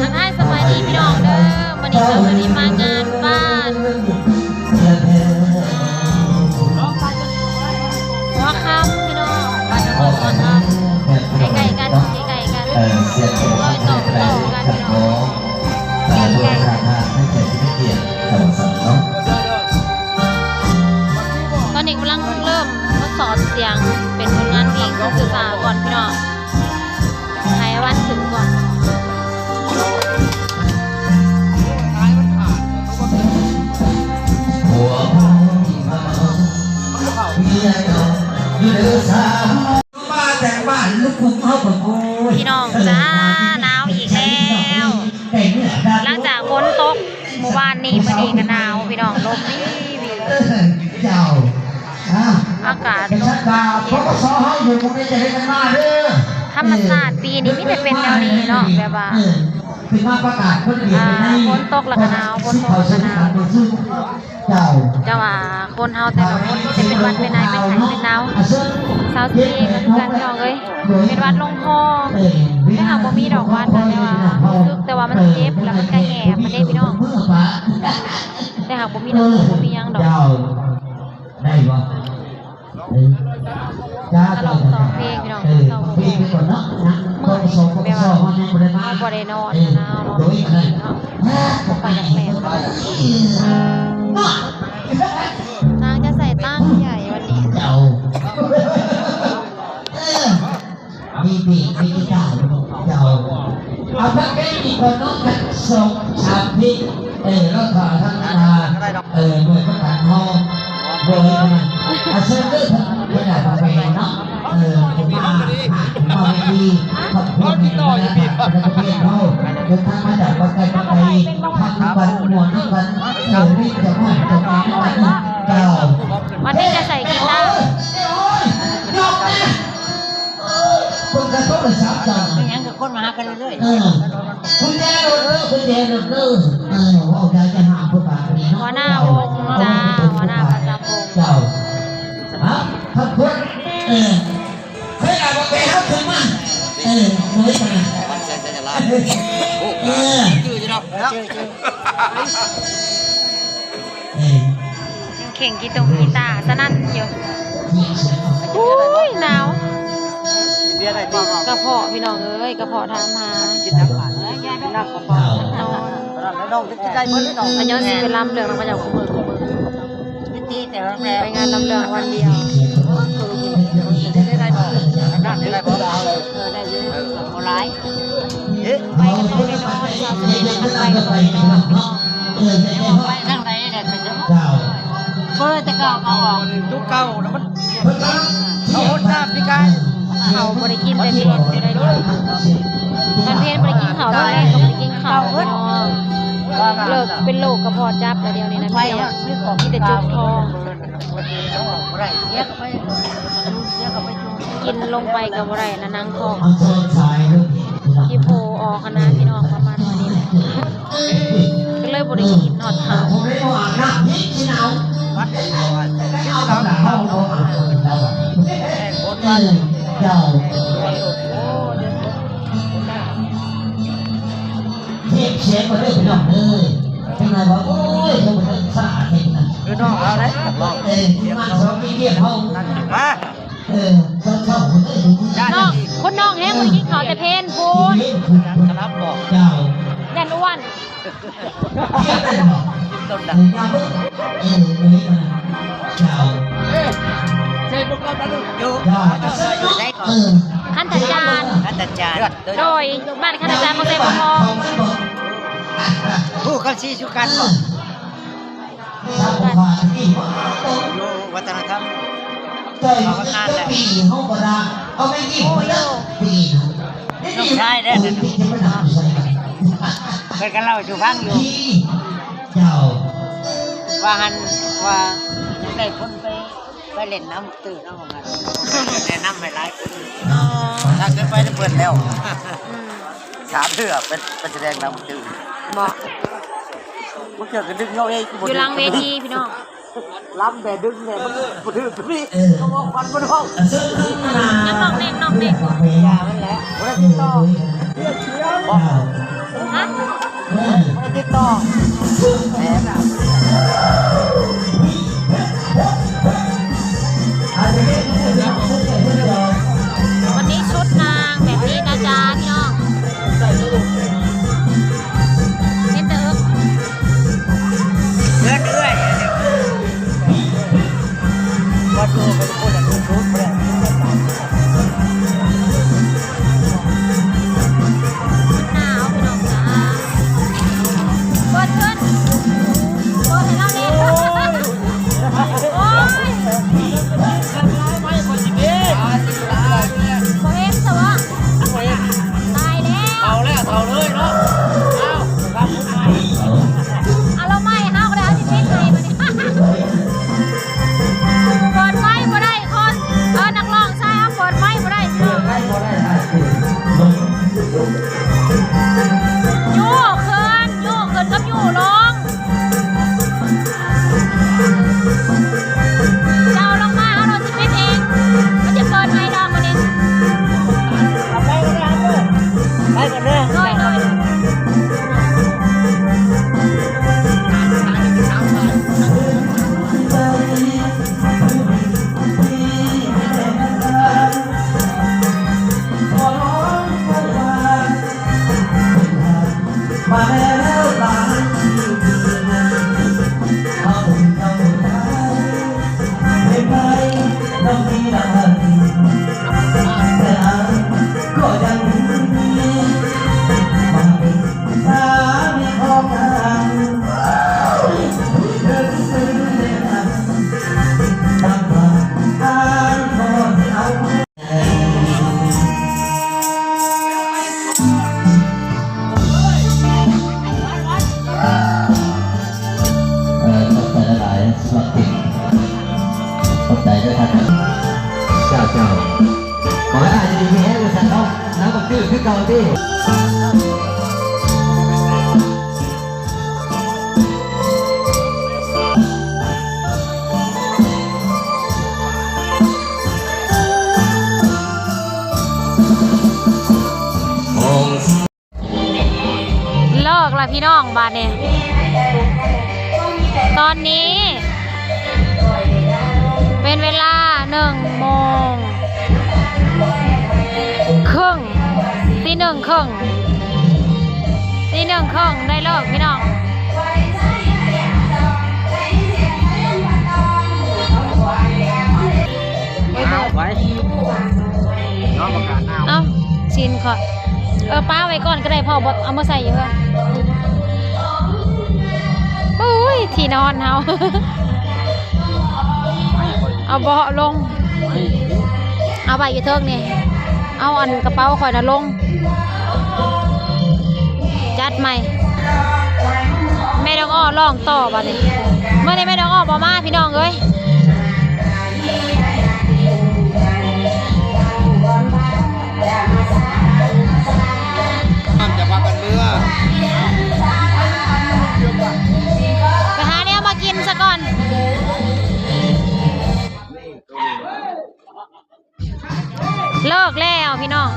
ทักทายสบายดีพี่น้องเด้อวันนี้ก็วันนี้มางานบ้านหัวค่ำพี่น้องบ้านหัวค่ำไก่กันไก่กันต่อกันพี่น้องไก่ตอนนี้กำลังเริ่มทดสอบเสียงเป็นผลงานเพลงของศึกษาก่อนพี่น้องให้วันถึงก่อนพี่น้องจ้าหนาวอีกแล้วหลังจากฝนตกเมื่อวานนี้เมื่อนี้ก็หนาวพี่น้องลมนี่อากาศลมธรรมชาติปีนี้ไม่ได้เป็นแนวนี้เนาะแบบว่าฝนตกแล้วก็หนาวฝนตกแล้วก็หนาวจะว่าคนเฮาแต่ละคนจะเป็นวันเป็นนายเป็นไข้เป็นหนาวสาวซีก็คือกันพี่น้องเอ้ยเป็นวัดลงคอไม่หากบ่มีดอกวัดนะแต่ว่ามันเจ็บแล้วมันก็แหบมันได้พี่น้องแต่หากบ่มีดอกบ่มียังดอกได้บ่ก็ลองซ้อมเพลงพี่น้องซ้อมเพลงเมื่อแบบว่าบ่ได้นอนนะเนาะไปจากแม่นางจะใส่ตั้งใหญ่วันนี้มีเจ้าเอาพักแค่มีคนน้องกันส่งชามพี่รถถอดทั้งนาหน่วยประกันห้องโดยอาเซอร์เกอร์ขนาดประเภทเนาะผมมาดีขอบคุณในประเภทเขาเดินทางมาจากประเทศไทยทำวันหมดวันรีบจะมาจะมาเจ้าวันนี้จะใส่กีตาร์คุณกระทบสับจังยังกับคนมาหากันเรื่อยคุณแดงคุณแดงว่าจะหาผู้ป่านี้หัวหน้าวงจ้าหัวหน้าประจำวงเจ้าขอบคุณเคยอ่านว่าไปเขาถึงมาน้อยจังมันเสร็จจะลาชื่อจะรับเข่งกีตาร์สนั่นเชียวอุ้ยหนาวกระเพาะพี่น้องเอ้ยกระเพาะทำมากินน้ำผ่านยายไม่รับกระเพาะนอนน้องจะได้เมื่อน้องอันย้อนสิเป็นลำเรืองแล้วก็จะมือตีแต่ว่าไปงานลำเรืองวันเดียวได้บ่ได้บ่ได้เยอะโบราณไปกันเลยน้อยชาวสุรินทร์ไปกันเลยไปนั่งไหนเนี่ยเปิดแต่เก่าเอาออกทุกเก่าแล้วมันเขาหดน้ำพี่กายเขาบริกินแต่เพลอยู่ได้ด้วยตอนเพลบริกินเขาตอนแรกก็บริกินเขาเลิกเป็นโรคกระเพาะจับแล้วเดียวนี้นะพี่ที่แต่จุกทองกินลงไปกับอะไรนะนางทองที่โพออกคณะพี่น้องประมาณนี้แหละก็เลยบริกินนอดเขาเจ้าเชฟมาเรื่องไปหน่อยเลยเป็นไงบอกโอ้ยเขาเป็นสะอาดเองนะน้องเราเลยมาสองปีเดียวเขามาน้องคนน้องแห้งบริกินเขาแต่เพนพูดครับบอกเจ้ายันอ้วนต้นดังเจ้าใช่พวกเราดูอยู่ได้ก่อนขั้นตจานโดยบ้านขั้นตจานของเซมทองผู้เขาชี้ชุกันบอกอยู่วัฒนธรรมเขาก็นานแล้วเขาก็ได้เอาไม่กี่ปีน้องชายได้เลยเคยกันเล่าสู่ฟังอยู่ว่าหันว่าได้คนไปเล่นน้ำตื่นน้ำของมันแนะนำให้หลายคนถ้าเกิดไปจะเปิดแล้ว3 เดือนเป็นแสดงน้ำตื่นบอกมันเกิดกันดึงเงาเองอยู่หลังเวทีพี่น้อง ล้ำแต่ดึงเนี่ยมันกระดื้อพี่เขาบอกฟันบนห้องน้ำนองเน่งนองเน่งยามันแหละวันที่ต่อเรียกเชียง บอก ฮะ ไม่ติดต่อแหมนะ วันนี้ชุดนางแบบนี้นะจ๊ะพี่น้องเห็นเด้อ เรื่อยๆวัดดูเป็นคนอย่างรู้รู้เลย หนาวพี่น้องจ้าเปิดขึ้นเปิดให้เราเล่นโอ้ยโมเห็นแต่ว่าตายแล้ว เอาแล้วเอาเลยเนาะเอาครับผมไป เอาเราไม่ห้าวก็ได้เอาที่พิษไทยมาเนี่ยเปิดไฟบ่ได้คนนักร้องใช่เอาเปิดไฟบ่ได้พี่น้องยู่ขึ้นกับยู่ลงเจ้าลงมาเอาเราที่พิษเองมันจะเปิดไฟดอกมาเนี่ย เอาไปกันเลยไปกันเลย เลยมาแล้วหลานเขาเจ้าไม่ไปต้องมีหลานแต่ก็ยังมีมาเป็นสามีของกันเดินซื้อเดินทางตามผ่านทางคนเอา ขอบใจหลายๆสำหรับติดขอบใจด้วยครับเจ้าขอให้อาจจะดีแค่บริษัทเขาน้ำบักตื้อคือเก่าที่เลิกละพี่น้องบาดเนี่ยตอนนี้เป็นเวลา1 โมงครึ่งตี 1 ครึ่งได้เลิกพี่น้องเอาไว้น้องประกาศเอา เอ้าชินขอป้าไว้ก่อนก็ได้พ่อบอกเอามาใส่เยอะโอ้ยที่นอนเฮา เอาเบาะลงเอาใบอยู่เทิงนี่เอาอันกระเป๋าข่อยน่ะลงจัดใหม่แม่ดอกอ้อร้องต่อบัดนี้เมื่อนี้แม่ดอกอ้อบ่มาพี่น้องเอ้ย จะพักกันเรือ ไปหาเนี่ยมากินซะก่อนเลิกแล้วพี่น้อง